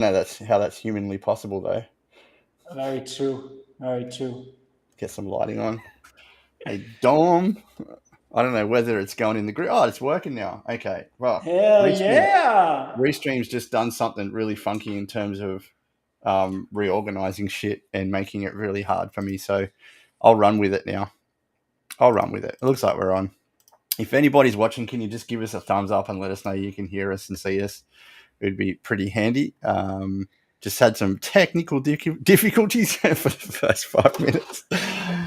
No, that's how that's humanly possible, though. Very true. Very true. Get some lighting on. Hey, Dom. I don't know whether it's going in the group. Oh, it's working now. Okay. Well, Hell Restream, yeah. Restream's just done something really funky in terms of reorganizing shit and making it really hard for me. So I'll run with it now. I'll run with it. It looks like we're on. If anybody's watching, can you just give us a thumbs up and let us know you can hear us and see us? It would be pretty handy. Just had some technical difficulties for the first 5 minutes.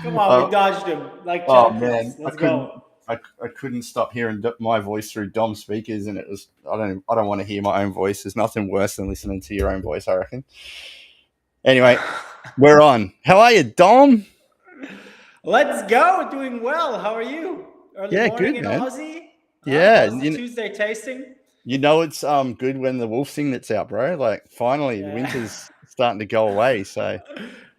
Come on, we dodged him like Oh champions. man, Let's go. I couldn't stop hearing my voice through Dom's speakers, and it was I don't want to hear my own voice. There's nothing worse than listening to your own voice, I reckon. Anyway, we're on. How are you, Dom? Let's go. Doing well. How are you? Early Yeah, morning good, in man. Aussie. Yeah, How's the Tuesday tasting? you know it's good when the wolf thing that's out, bro. Like finally, the winter's starting to go away. So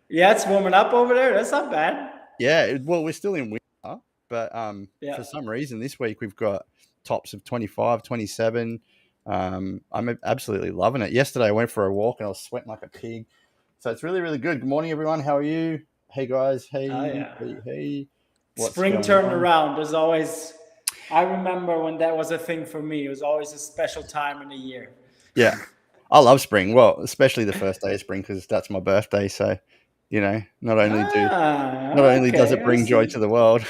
yeah, it's warming up over there. That's not bad. yeah, well, we're still in winter, but for some reason this week we've got tops of 25, 27. I'm absolutely loving it. Yesterday I went for a walk and I was sweating like a pig. So it's really, really good. Good morning, everyone. How are you? Hey, guys. Hey. Spring turned around. There's always, I remember when that was a thing for me. It was always a special time in the year. Yeah. I love spring. Well, especially the first day of spring because that's my birthday. So, you know, not only does it bring joy to the world.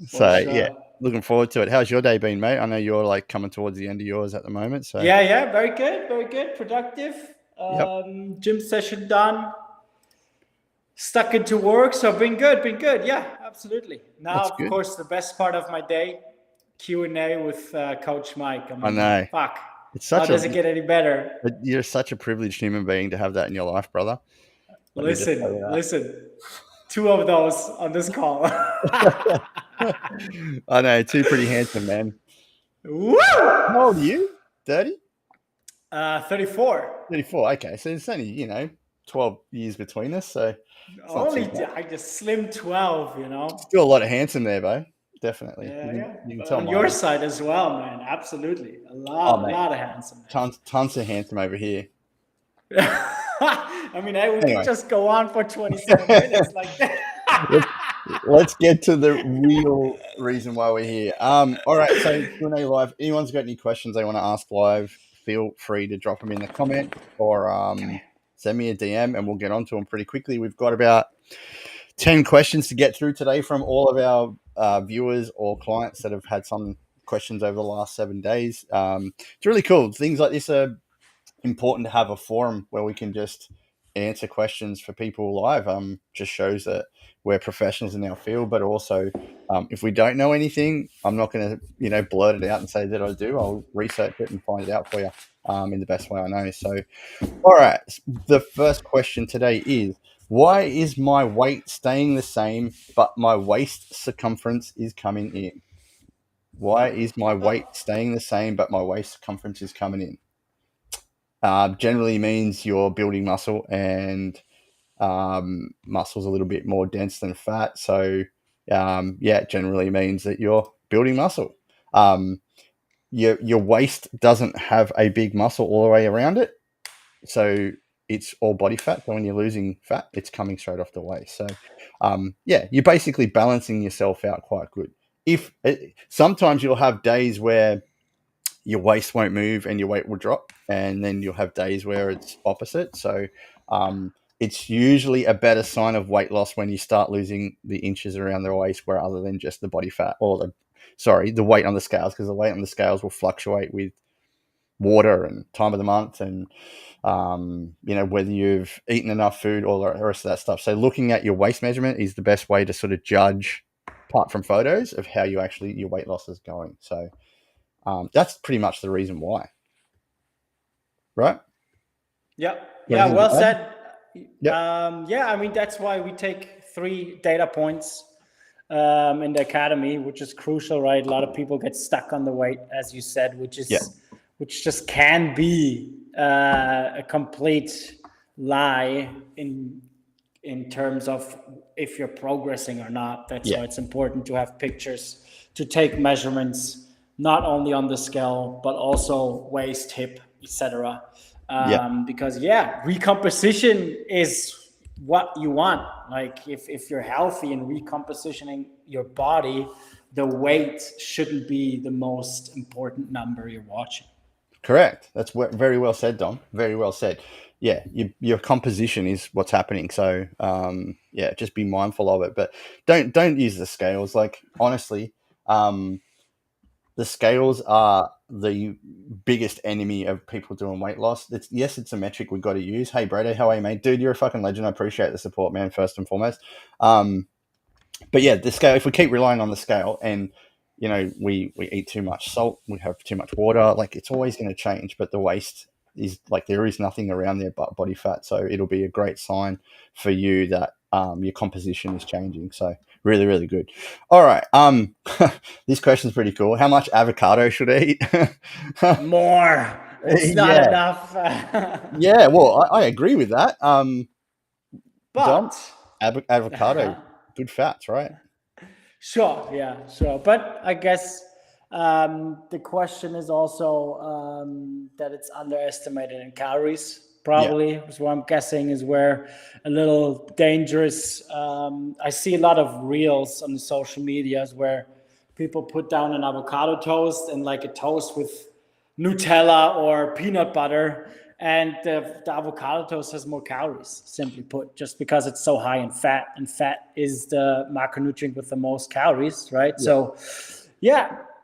So, yeah, looking forward to it. How's your day been, mate? I know you're like coming towards the end of yours at the moment. So yeah, very good, productive. Gym session done. Stuck into work, so been good. Yeah, absolutely. Now, of course, the best part of my day, Q&A with Coach Mike. I know. Fuck. How does it get any better? You're such a privileged human being to have that in your life, brother. Listen. 2 of those on this call. I know, 2 pretty handsome men. Woo! How old are you? 30? 34. 34. Okay, so it's only 12 years between us. So I just slim 12. Still a lot of handsome there, bro. Definitely. Yeah. You can tell on your side as well, man. Absolutely, a lot of handsome. Tons of handsome over here. I mean, we can just go on for 27 minutes like that. Let's get to the real reason why we're here. All right, so Q&A live. Anyone's got any questions they want to ask live, feel free to drop them in the comment or send me a DM and we'll get onto them pretty quickly. We've got about 10 questions to get through today from all of our viewers or clients that have had some questions over the last 7 days. It's really cool. Things like this are important to have a forum where we can just answer questions for people live. Just shows that we're professionals in our field, but also if we don't know anything, I'm not going to blurt it out and say that I do. I'll research it and find it out for you in the best way I know. So all right, the first question today is, why is my weight staying the same but my waist circumference is coming in? Why is my weight staying the same but my waist circumference is coming in? Generally means you're building muscle, and muscle's a little bit more dense than fat. So, it generally means that you're building muscle. Your waist doesn't have a big muscle all the way around it. So it's all body fat. So when you're losing fat, it's coming straight off the waist. So, you're basically balancing yourself out quite good. Sometimes you'll have days where your waist won't move and your weight will drop, and then you'll have days where it's opposite. So it's usually a better sign of weight loss when you start losing the inches around the waist, where other than just the body fat or the weight on the scales, because the weight on the scales will fluctuate with water and time of the month and whether you've eaten enough food, all the rest of that stuff. So looking at your waist measurement is the best way to sort of judge, apart from photos, of how your weight loss is going. So that's pretty much the reason why. Right? Yeah, well said. I mean, that's why we take 3 data points in the academy, which is crucial, right? A lot of people get stuck on the weight, as you said, which just can be a complete lie in terms of if you're progressing or not. That's why it's important to have pictures, to take measurements, not only on the scale, but also waist, hip, etc. Yeah. Because recomposition is what you want. Like if you're healthy and recompositioning your body, the weight shouldn't be the most important number you're watching. Correct. That's very well said, Dom. Very well said. Yeah, your composition is what's happening. So, just be mindful of it. But don't use the scales. Like honestly, the scales are the biggest enemy of people doing weight loss. It's a metric we've got to use. Hey, Brady, how are you, mate? Dude, you're a fucking legend. I appreciate the support, man. First and foremost. But yeah, the scale. If we keep relying on the scale and we eat too much salt, we have too much water, like it's always going to change. But the waste is like there is nothing around there but body fat. So it'll be a great sign for you that your composition is changing. So really, really good. All right. This question's pretty cool. How much avocado should I eat? More. It's not enough. Yeah. Well, I agree with that. But Dom, avocado, good fats, right? Sure. Yeah, sure. But I guess the question is also that it's underestimated in calories. Probably is what I'm guessing is where a little dangerous. I see a lot of reels on the social medias where people put down an avocado toast and like a toast with Nutella or peanut butter, and the avocado toast has more calories, simply put, just because it's so high in fat, and fat is the macronutrient with the most calories, right? So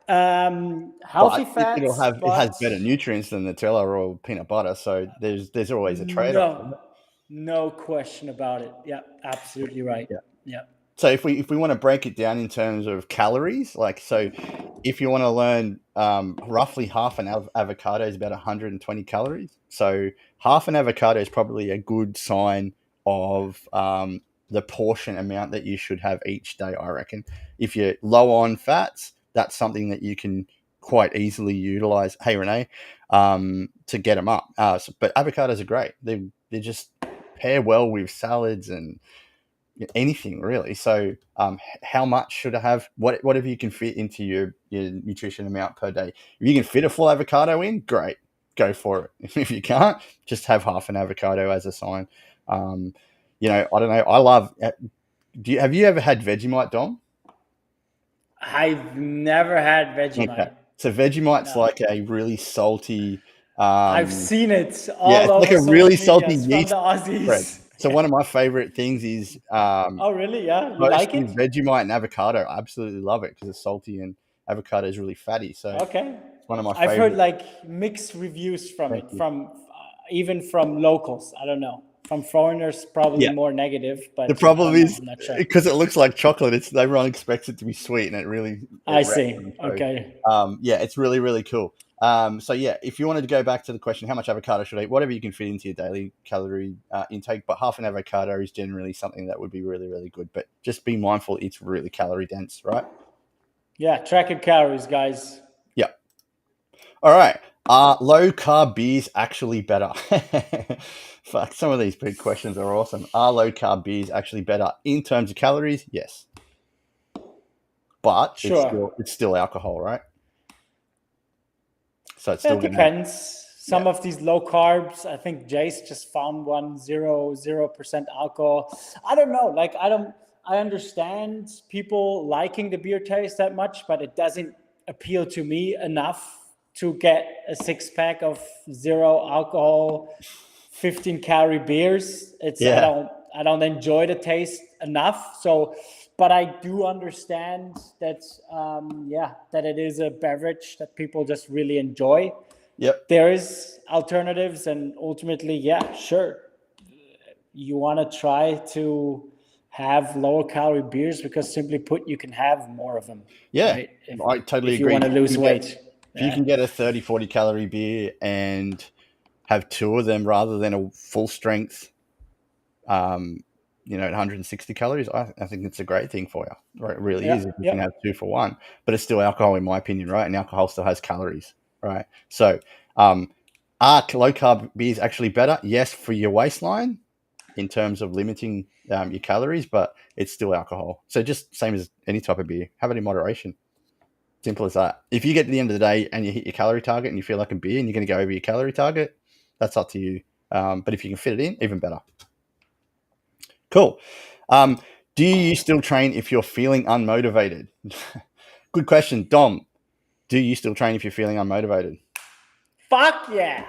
healthy fats. It has better nutrients than Nutella or peanut butter, so there's always a trade-off. No question about it. Yeah, absolutely right. Yeah. So if we want to break it down in terms of calories, if you want to learn, roughly half an avocado is about 120 calories. So half an avocado is probably a good sign of the portion amount that you should have each day, I reckon. If you're low on fats, that's something that you can quite easily utilize. Hey, Renee, to get them up. But avocados are great. They just pair well with salads and anything really. So how much should I have? Whatever you can fit into your nutrition amount per day. If you can fit a full avocado in, great, go for it. If you can't, just have half an avocado as a sign. I don't know, I love, have you ever had Vegemite, Dom? I've never had Vegemite. Okay. So Vegemite's like a really salty, I've seen it all over like a really salty yeast from the Aussies bread. So one of my favorite things is oh really? Yeah, you like it? Vegemite and avocado. I absolutely love it because it's salty and avocado is really fatty. So okay, it's one of my favorite. I've heard like mixed reviews from it, from even from locals. I don't know. From foreigners, probably more negative. But the problem is because it looks like chocolate. Everyone expects it to be sweet, and it really. I see. Okay. It's really, really cool. If you wanted to go back to the question, how much avocado should I eat? Whatever you can fit into your daily calorie intake, but half an avocado is generally something that would be really, really good. But just be mindful, it's really calorie dense, right? Yeah, track your calories, guys. Yeah. All right. Low carb beers actually better? Fuck, some of these big questions are awesome. Are low carb beers actually better in terms of calories? Yes. But it's still alcohol, right? So it still depends. Some of these low carbs, I think Jace just found 0% alcohol. I don't know. Like I understand people liking the beer taste that much, but it doesn't appeal to me enough to get a 6-pack of 0 alcohol, 15 calorie beers. I don't enjoy the taste enough. So, but I do understand that, that it is a beverage that people just really enjoy. Yep. There is alternatives, and ultimately, sure. You want to try to have lower calorie beers because simply put, you can have more of them. Yeah, right? I totally agree. If you want to lose weight. If you can get a 30, 40 calorie beer and have 2 of them rather than a full strength, at 160 calories, I think it's a great thing for you. Right? It really is. If you can have 2 for 1, but it's still alcohol in my opinion, right? And alcohol still has calories, right? So, are low carb beers actually better? Yes, for your waistline in terms of limiting your calories, but it's still alcohol. So just same as any type of beer, have it in moderation. Simple as that. If you get to the end of the day and you hit your calorie target and you feel like a beer and you're going to go over your calorie target, that's up to you. But if you can fit it in, even better. Cool. Do you still train if you're feeling unmotivated? Good question. Dom, do you still train if you're feeling unmotivated? Fuck yeah.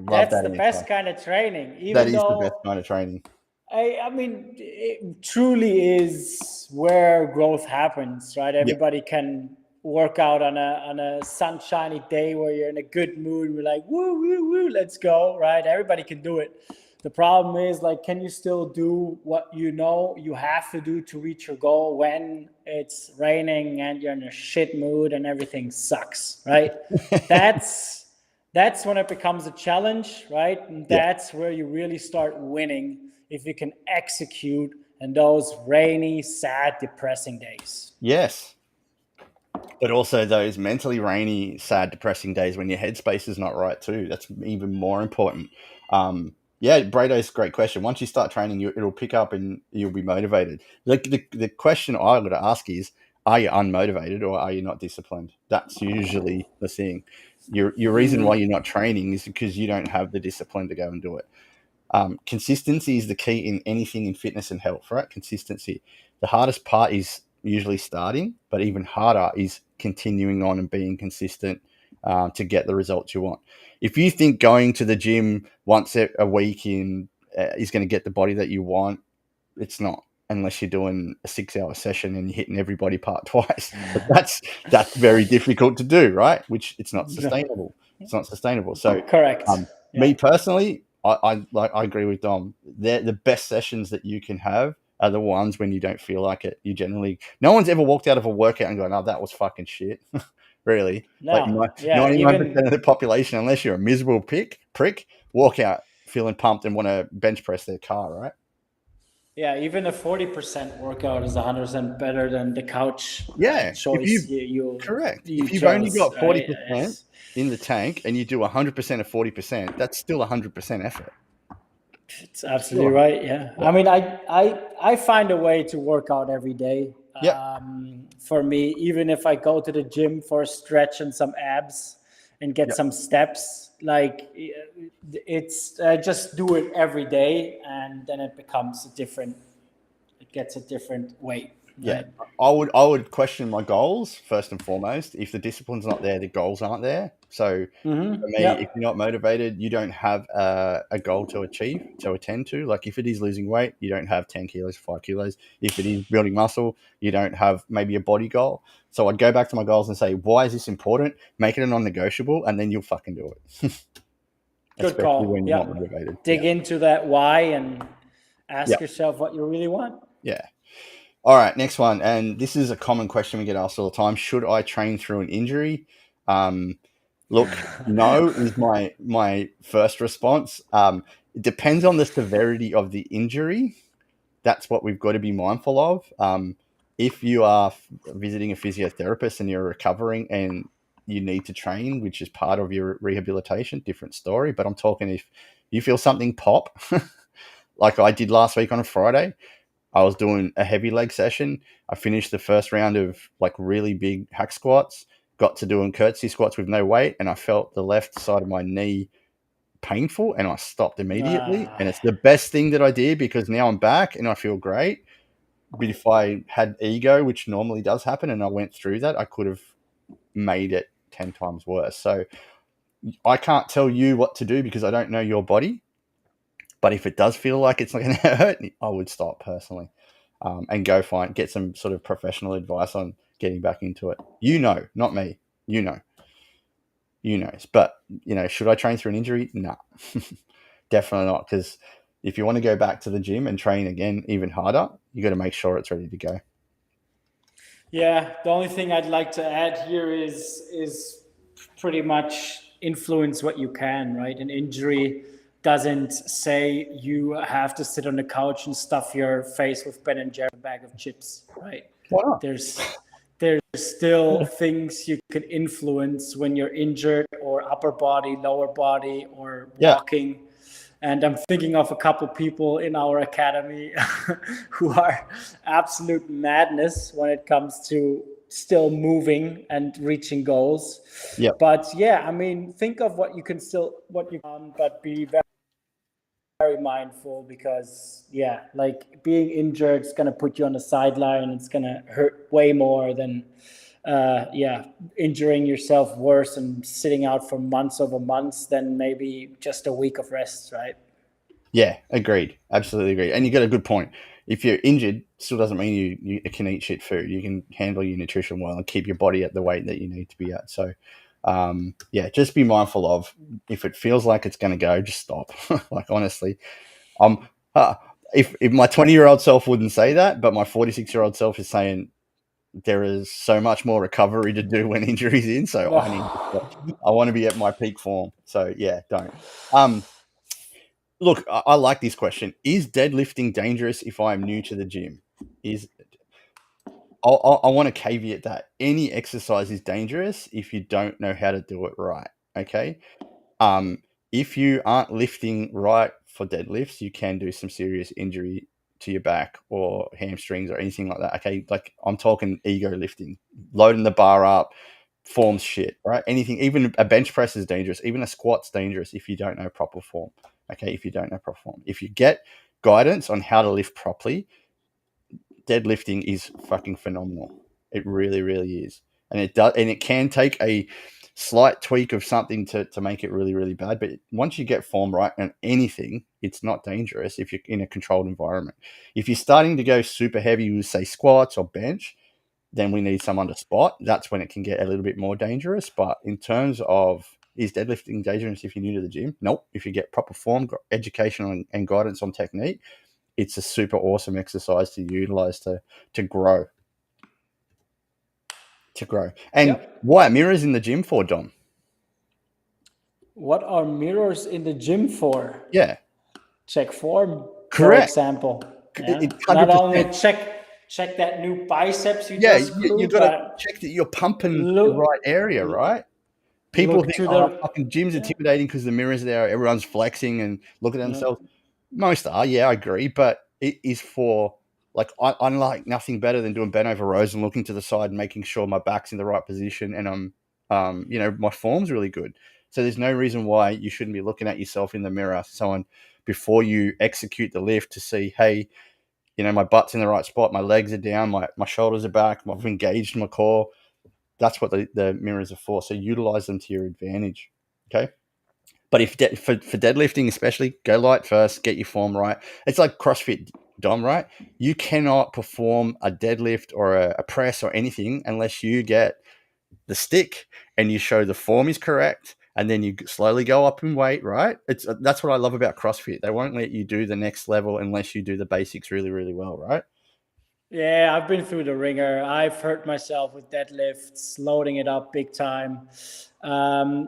That's the best kind of training. That is the best kind of training. I mean, it truly is where growth happens, right? Everybody can work out on a sunshiny day where you're in a good mood. We're like, woo, woo, woo, let's go, right? Everybody can do it. The problem is, like, can you still do what you know you have to do to reach your goal when it's raining and you're in a shit mood and everything sucks, right? That's when it becomes a challenge, right? And that's where you really start winning, if you can execute in those rainy, sad, depressing days. Yes. But also those mentally rainy, sad, depressing days when your headspace is not right too. That's even more important. Brado's a great question. Once you start training, it'll pick up and you'll be motivated. The question I would ask is, are you unmotivated or are you not disciplined? That's usually the thing. Your reason why you're not training is because you don't have the discipline to go and do it. Consistency is the key in anything in fitness and health, right? Consistency. The hardest part is usually starting, but even harder is continuing on and being consistent to get the results you want. If you think going to the gym once a week is going to get the body that you want, it's not, unless you're doing a 6-hour session and you're hitting every body part twice. But that's very difficult to do, right? Which it's not sustainable. It's not sustainable. So correct. Me personally, I agree with Dom. The best sessions that you can have are the ones when you don't feel like it. No one's ever walked out of a workout and gone, "Oh, that was fucking shit." Really, no, 99% of the population, unless you're a miserable prick, walk out feeling pumped and want to bench press their car, right? Yeah, even a 40% workout is 100% better than the couch choice. Correct. If you've only got 40% in the tank and you do 100% of 40%, that's still 100% effort. It's absolutely right. Yeah. I mean, I find a way to work out every day. For me, even if I go to the gym for a stretch and some abs and get some steps, like it's I just do it every day, and then it gets a different weight. Yeah, I would question my goals first and foremost. If the discipline's not there, the goals aren't there. So for me, if you're not motivated, you don't have a goal to attend to. Like if it is losing weight, you don't have 10 kilos, 5 kilos. If it is building muscle, you don't have maybe a body goal. So I'd go back to my goals and say, why is this important? Make it a non-negotiable, and then you'll fucking do it. Good call. When you're not motivated. Dig into that why and ask yourself what you really want. Yeah. All right, next one. And this is a common question we get asked all the time. Should I train through an injury? Look, no is my first response. It depends on the severity of the injury. That's what we've got to be mindful of. If you are visiting a physiotherapist and you're recovering and you need to train, which is part of your rehabilitation, different story. But I'm talking if you feel something pop, like I did last week on a Friday, I was doing a heavy leg session. I finished the first round of like really big hack squats, got to doing curtsy squats with no weight, and I felt the left side of my knee painful, and I stopped immediately. And it's the best thing that I did because now I'm back and I feel great. But if I had ego, which normally does happen, and I went through that, I could have made it 10 times worse. So I can't tell you what to do because I don't know your body. But if it does feel like it's not going to hurt, I would stop personally and go get some sort of professional advice on getting back into it. Not me. You know. But, should I train through an injury? No, definitely not. Because if you want to go back to the gym and train again even harder, you got to make sure it's ready to go. Yeah, the only thing I'd like to add here is pretty much influence what you can, right? An injury doesn't say you have to sit on the couch and stuff your face with Ben & Jerry's bag of chips, right? Why not? There's still things you can influence when you're injured, or upper body, lower body, or walking. And I'm thinking of a couple people in our academy who are absolute madness when it comes to still moving and reaching goals. Yeah. But yeah, I mean, think of what you can but be very mindful, because like being injured is going to put you on the sideline. It's going to hurt way more than injuring yourself worse and sitting out for months over months than maybe just a week of rest, right? Yeah, agreed. Absolutely agreed. And you got a good point. If you're injured, still doesn't mean you can eat shit food. You can handle your nutrition well and keep your body at the weight that you need to be at. So, just be mindful of, if it feels like it's going to go, just stop. Like, honestly, if my 20-year-old self wouldn't say that, but my 46-year-old self is saying there is so much more recovery to do when injury's in. So I want to be at my peak form. So yeah, don't. Look, I like this question. Is deadlifting dangerous if I'm new to the gym? I want to caveat that any exercise is dangerous if you don't know how to do it right. Okay. If you aren't lifting right for deadlifts, you can do some serious injury to your back or hamstrings or anything like that. Okay. Like, I'm talking ego lifting, loading the bar up, forms shit, right? Anything, even a bench press is dangerous. Even a squat's dangerous if you don't know proper form. Okay. If you don't know proper form, if you get guidance on how to lift properly, deadlifting is fucking phenomenal. It really, really is. And it can take a slight tweak of something to make it really, really bad. But once you get form right on anything, it's not dangerous if you're in a controlled environment. If you're starting to go super heavy with, say, squats or bench, then we need someone to spot. That's when it can get a little bit more dangerous. But in terms of, is deadlifting dangerous if you're new to the gym? Nope. If you get proper form, education, and guidance on technique, it's a super awesome exercise to utilize to grow. And what are mirrors in the gym for, Dom? What are mirrors in the gym for? Yeah. Check form, correct. For example. Yeah. Not only check that new biceps you just grew, you got to check that you're pumping the right area, right? People think, fucking gym's intimidating because the mirror's there, everyone's flexing and looking at themselves. Most are, I agree, but it is for, like, I like nothing better than doing bent over rows and looking to the side and making sure my back's in the right position and I'm, my form's really good. So there's no reason why you shouldn't be looking at yourself in the mirror, before you execute the lift, to see, hey, my butt's in the right spot, my legs are down, my shoulders are back, I've engaged my core. That's what the mirrors are for. So utilize them to your advantage. Okay. But for deadlifting especially, go light first, get your form right. It's like CrossFit, Dom, right? You cannot perform a deadlift or a press or anything unless you get the stick and you show the form is correct, and then you slowly go up in weight, right? That's what I love about CrossFit. They won't let you do the next level unless you do the basics really, really well, right? Yeah, I've been through the ringer. I've hurt myself with deadlifts, loading it up big time. I'd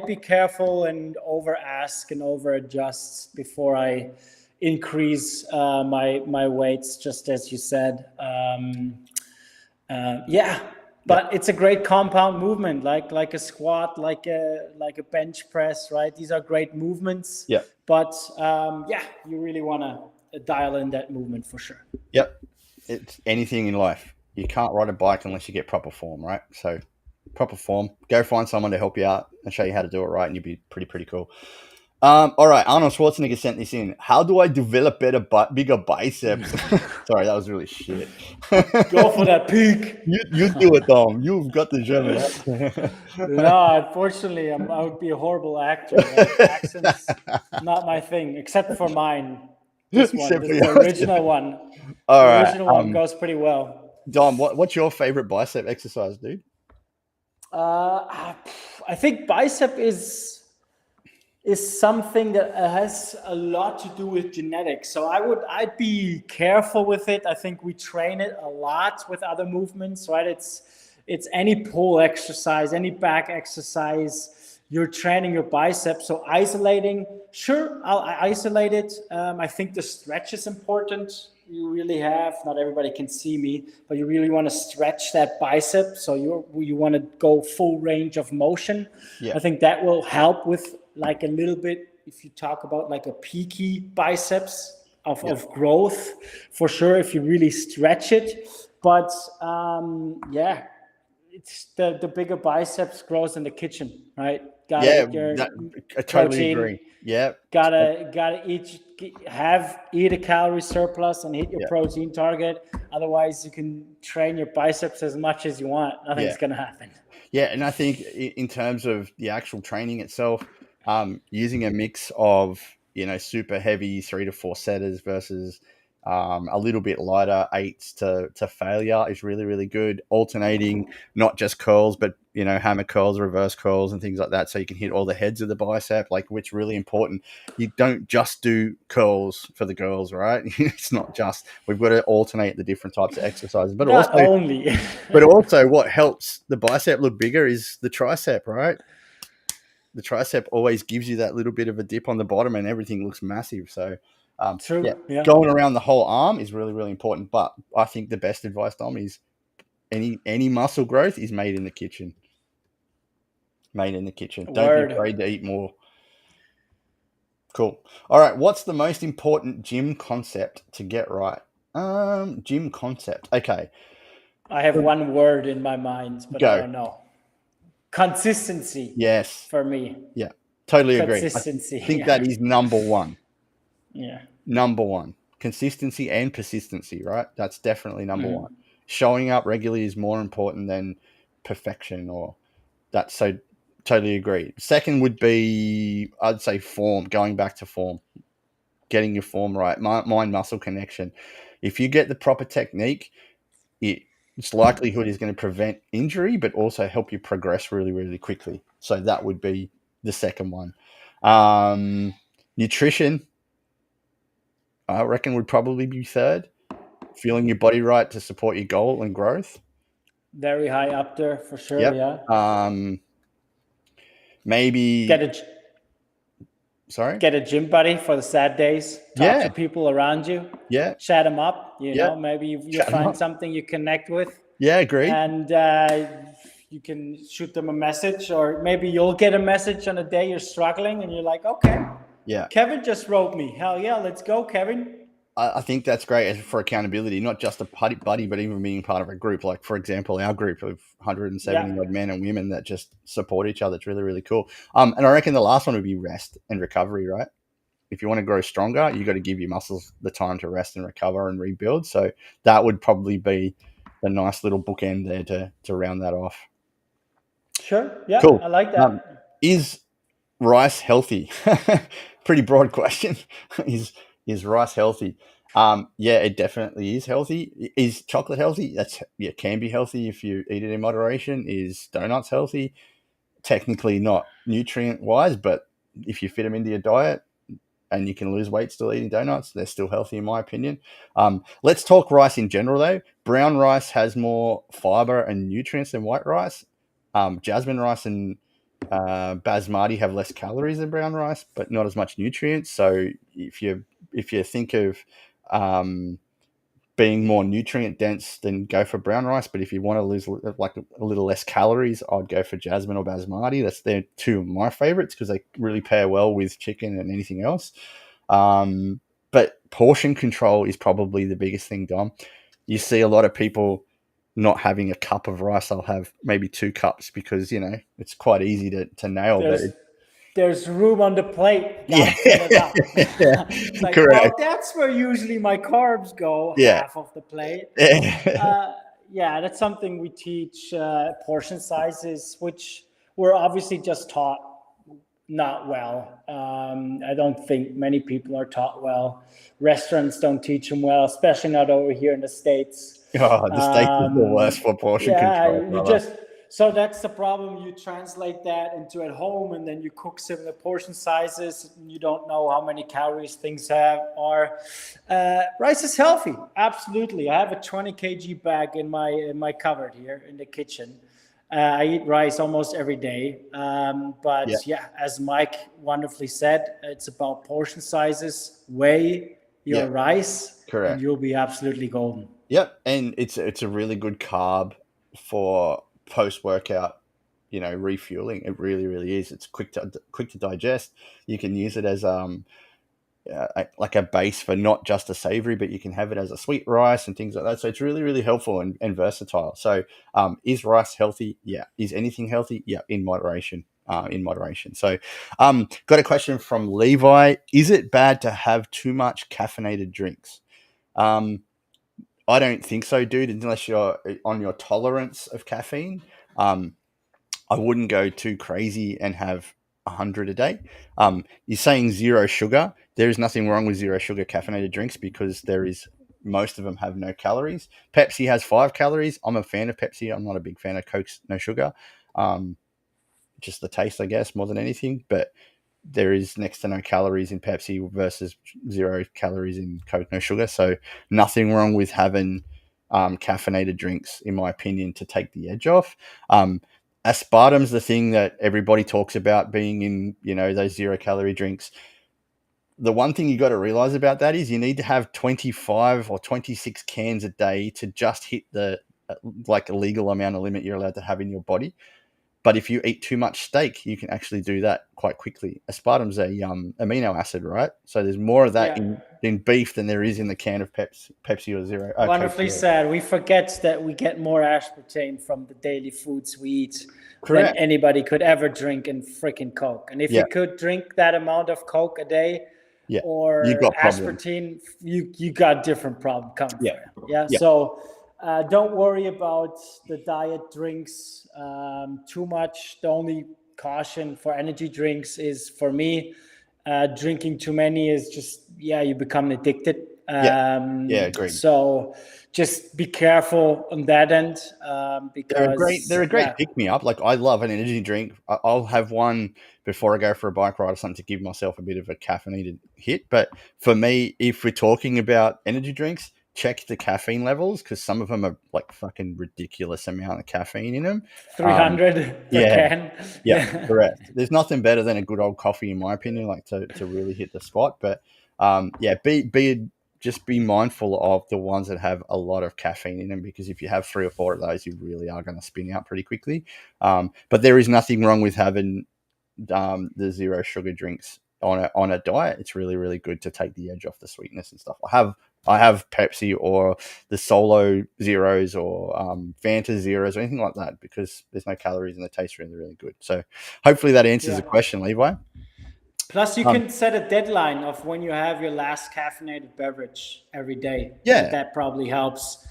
be careful and over ask and over adjust before I increase my weights, just as you said. But it's a great compound movement, like a squat, like a bench press, right? These are great movements. Yeah. But you really want to dial in that movement for sure. Yep. It's anything in life. You can't ride a bike unless you get proper form, right? So proper form, go find someone to help you out and show you how to do it right, and you'll be pretty cool. All right, Arnold Schwarzenegger sent this in. How do I develop bigger biceps? Sorry, that was really shit. Go for that peak. You do it, Dom. You've got the German accent. No, unfortunately, I would be a horrible actor. Right? Accents, not my thing, except for mine. This one, the original one. All right. The original one goes pretty well. Dom, what's your favorite bicep exercise, dude? I think bicep is something that has a lot to do with genetics. So I'd be careful with it. I think we train it a lot with other movements, right? It's any pull exercise, any back exercise. You're training your biceps. So isolating, sure, I'll isolate it. I think the stretch is important. You really have, not everybody can see me, but you really want to stretch that bicep. So you want to go full range of motion. Yeah. I think that will help with like a little bit, if you talk about like a peaky biceps of growth, for sure, if you really stretch it. But yeah, it's the bigger biceps grows in the kitchen, right? Yeah, Your I totally protein. agree. Yeah, Gotta eat a calorie surplus and hit your protein target. Otherwise, you can train your biceps as much as you want. Nothing's gonna happen. Yeah, and I think in terms of the actual training itself, using a mix of super heavy 3 to 4 setters versus a little bit lighter 8s to failure is really, really good. Alternating not just curls, but hammer curls, reverse curls, and things like that, so you can hit all the heads of the bicep, which is really important. You don't just do curls for the girls, right? It's not just, we've got to alternate the different types of exercises, but not only. But also, what helps the bicep look bigger is the tricep, right? The tricep always gives you that little bit of a dip on the bottom, and everything looks massive. So, True. Yeah. Going around the whole arm is really, really important. But I think the best advice, Dom, is any muscle growth is made in the kitchen. Made in the kitchen. Don't be afraid to eat more. Cool. All right. What's the most important gym concept to get right? Gym concept. Okay. I have one word in my mind, but I don't know. Consistency. Yes. For me. Yeah. Totally agree. Consistency. I think that is number one. Yeah. Number one. Consistency and persistency, right? That's definitely number one. Showing up regularly is more important than perfection, or that. So totally agree. Second would be, I'd say, form, going back to form, getting your form right, mind muscle connection. If you get the proper technique, its likelihood is going to prevent injury, but also help you progress really, really quickly. So that would be the second one. Nutrition, I reckon, would probably be third. Feeling your body right to support your goal and growth. Very high up there for sure. Yep. Yeah. Maybe get a gym buddy for the sad days. Talk to people around you. Yeah. Chat them up. Maybe you find something you connect with. Yeah, agree. And you can shoot them a message, or maybe you'll get a message on a day you're struggling and you're like, okay, yeah, Kevin just wrote me. Hell yeah, let's go, Kevin. I think that's great for accountability, not just a buddy, but even being part of a group. Like, for example, our group of 170 odd men and women that just support each other. It's really, really cool. And I reckon the last one would be rest and recovery, right? If you want to grow stronger, you got to give your muscles the time to rest and recover and rebuild. So that would probably be a nice little bookend there to round that off. Sure. Yeah, cool. I like that. Is rice healthy? Pretty broad question. Is rice healthy? Yeah, it definitely is healthy. Is chocolate healthy? Can be healthy if you eat it in moderation. Is donuts healthy? Technically not nutrient wise, but if you fit them into your diet and you can lose weight still eating donuts, they're still healthy in my opinion. Let's talk rice in general though. Brown rice has more fiber and nutrients than white rice. Jasmine rice and basmati have less calories than brown rice, but not as much nutrients. So if you think of being more nutrient dense, then go for brown rice. But if you want to lose like a little less calories, I'd go for jasmine or basmati. They're two of my favorites because they really pair well with chicken and anything else. But portion control is probably the biggest thing, Dom. You see a lot of people not having a cup of rice. I'll have maybe 2 cups because, it's quite easy to nail. There's room on the plate. Yeah. It's like, correct. Well, that's where usually my carbs go, half of the plate. Yeah, that's something we teach, portion sizes, which we're obviously just taught not well. I don't think many people are taught well. Restaurants don't teach them well, especially not over here in the States. Oh, the States is the worst for portion control. So that's the problem. You translate that into at home, and then you cook similar portion sizes. And you don't know how many calories things are. Rice is healthy, absolutely. I have a 20 kg bag in my cupboard here in the kitchen. I eat rice almost every day. But as Mike wonderfully said, it's about portion sizes. Weigh your rice, correct, and you'll be absolutely golden. Yep, and it's a really good carb for post-workout, refueling. It really, really is. It's quick to digest. You can use it as like a base for not just a savory, but you can have it as a sweet rice and things like that. So it's really, really helpful and versatile. So is rice healthy? Yeah. Is anything healthy? Yeah, in moderation. So got a question from Levi. Is it bad to have too much caffeinated drinks? I don't think so, dude, unless you're on your tolerance of caffeine. I wouldn't go too crazy and have 100 a day. You're saying zero sugar. There is nothing wrong with zero sugar caffeinated drinks because most of them have no calories. Pepsi has 5 calories. I'm a fan of Pepsi. I'm not a big fan of Coke's no sugar. Just the taste, I guess, more than anything. But there is next to no calories in Pepsi versus 0 calories in Coke no sugar. So nothing wrong with having caffeinated drinks, in my opinion, to take the edge off. Aspartame's the thing that everybody talks about being in, those 0 calorie drinks. The one thing you got to realize about that is you need to have 25 or 26 cans a day to just hit the legal amount of limit you're allowed to have in your body. But if you eat too much steak, you can actually do that quite quickly. Aspartame's a amino acid, right? So there's more of that in beef than there is in the can of Pepsi or Zero. Wonderfully said. We forget that we get more aspartame from the daily foods we eat than anybody could ever drink in freaking Coke. And if you could drink that amount of Coke a day or aspartame, you got different problem coming from. Yeah. So don't worry about the diet drinks too much. The only caution for energy drinks is, for me, drinking too many is just, you become addicted. Agreed. So just be careful on that end because they're a great pick me up. Like, I love an energy drink. I'll have one before I go for a bike ride or something to give myself a bit of a caffeinated hit. But for me, if we're talking about energy drinks, check the caffeine levels because some of them are like fucking ridiculous amount of caffeine in them. 300 per can. Yeah, correct. There's nothing better than a good old coffee, in my opinion, like to really hit the spot. But just be mindful of the ones that have a lot of caffeine in them, because if you have 3 or 4 of those, you really are going to spin out pretty quickly. But there is nothing wrong with having the 0 sugar drinks on a diet. It's really, really good to take the edge off the sweetness and stuff. I have Pepsi or the Solo Zeros or Fanta Zeros or anything like that because there's no calories and they taste really, really good. So hopefully that answers the question, Levi. Plus, you can set a deadline of when you have your last caffeinated beverage every day. Yeah. That probably helps.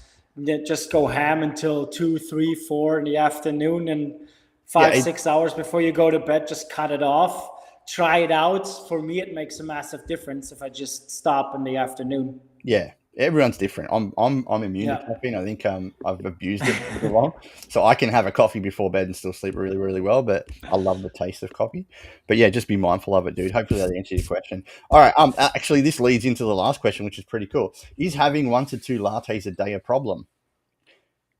Just go ham until 2, 3, 4 in the afternoon, and 5, 6 hours before you go to bed, just cut it off. Try it out. For me, it makes a massive difference if I just stop in the afternoon. Yeah. Everyone's different. I'm immune to caffeine. I think I've abused it for too long, so I can have a coffee before bed and still sleep really, really well. But I love the taste of coffee. But yeah, just be mindful of it, dude. Hopefully that answers your question. All right. Actually, this leads into the last question, which is pretty cool. Is having 1 to 2 lattes a day a problem?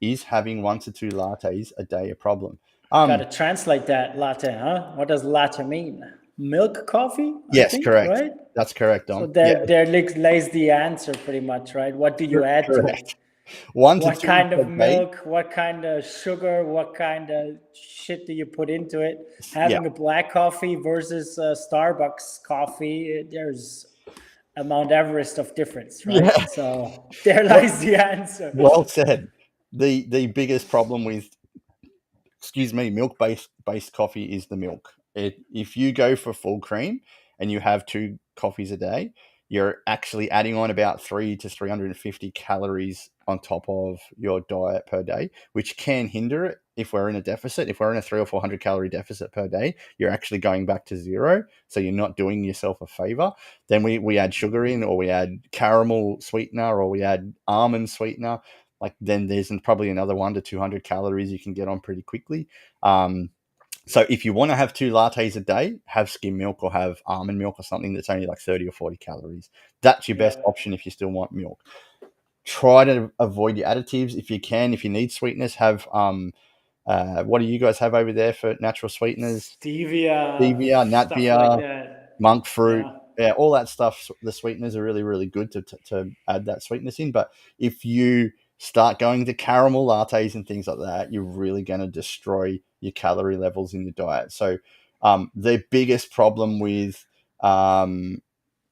Is having 1 to 2 lattes a day a problem? Got to translate that latte, huh? What does latte mean? Milk coffee? Yes, correct. Right? That's correct, Dom. So there lays the answer pretty much, right? What do you add to it? What kind of milk, what kind of sugar, what kind of shit do you put into it? Having a black coffee versus Starbucks coffee, there's a Mount Everest of difference, right? Yeah. So there lies the answer. Well said. The biggest problem with milk-based coffee is the milk. If you go for full cream and you have 2 coffees a day, you're actually adding on about 3 to 350 calories on top of your diet per day, which can hinder it if we're in a deficit. If we're in a 300 or 400 calorie deficit per day, you're actually going back to 0. So you're not doing yourself a favor. Then we add sugar in, or we add caramel sweetener, or we add almond sweetener. Then there's probably another 100 to 200 calories you can get on pretty quickly. So if you want to have 2 lattes a day, have skim milk or have almond milk or something that's only like 30 or 40 calories. That's your best option if you still want milk. Try to avoid your additives if you can. If you need sweetness, have what do you guys have over there for natural sweeteners? Stevia, nut beer, monk fruit. Yeah, all that stuff. The sweeteners are really, really good to add that sweetness in. But if you start going to caramel lattes and things like that, you're really going to destroy your calorie levels in your diet. So the biggest problem with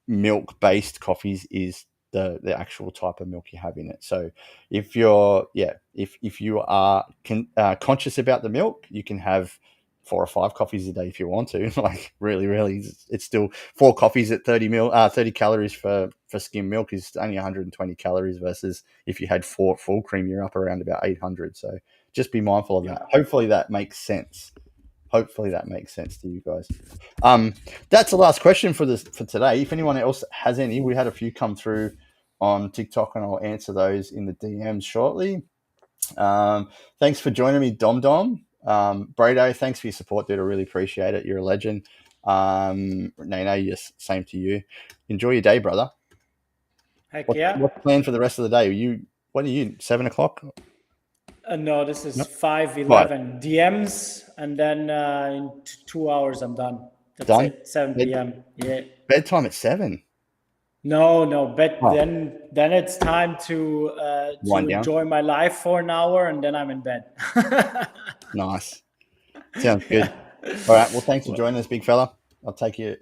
milk-based coffees is the actual type of milk you have in it. So if you're if you are conscious about the milk, you can have 4 or 5 coffees a day if you want to. Like really, it's still 4 coffees at 30 calories for skim milk is only 120 calories versus if you had 4 full cream, you're up around about 800. So just be mindful of that. Hopefully that makes sense. Hopefully that makes sense to you guys. That's the last question for today. If anyone else has any, we had a few come through on TikTok, and I'll answer those in the DMs shortly. Thanks for joining me, Dom. Brado, thanks for your support, dude. I really appreciate it. You're a legend. Nano, yes, same to you. Enjoy your day, brother. Heck What's the plan for the rest of the day? What are you, 7 o'clock? No, this is 5:11 DMs, and then in 2 hours I'm done. That's done? It, 7 p.m. Yeah. Bedtime at 7? No. Then it's time to enjoy my life for an hour, and then I'm in bed. Nice. Sounds good. All right. Well, thanks for joining us, big fella. I'll take you.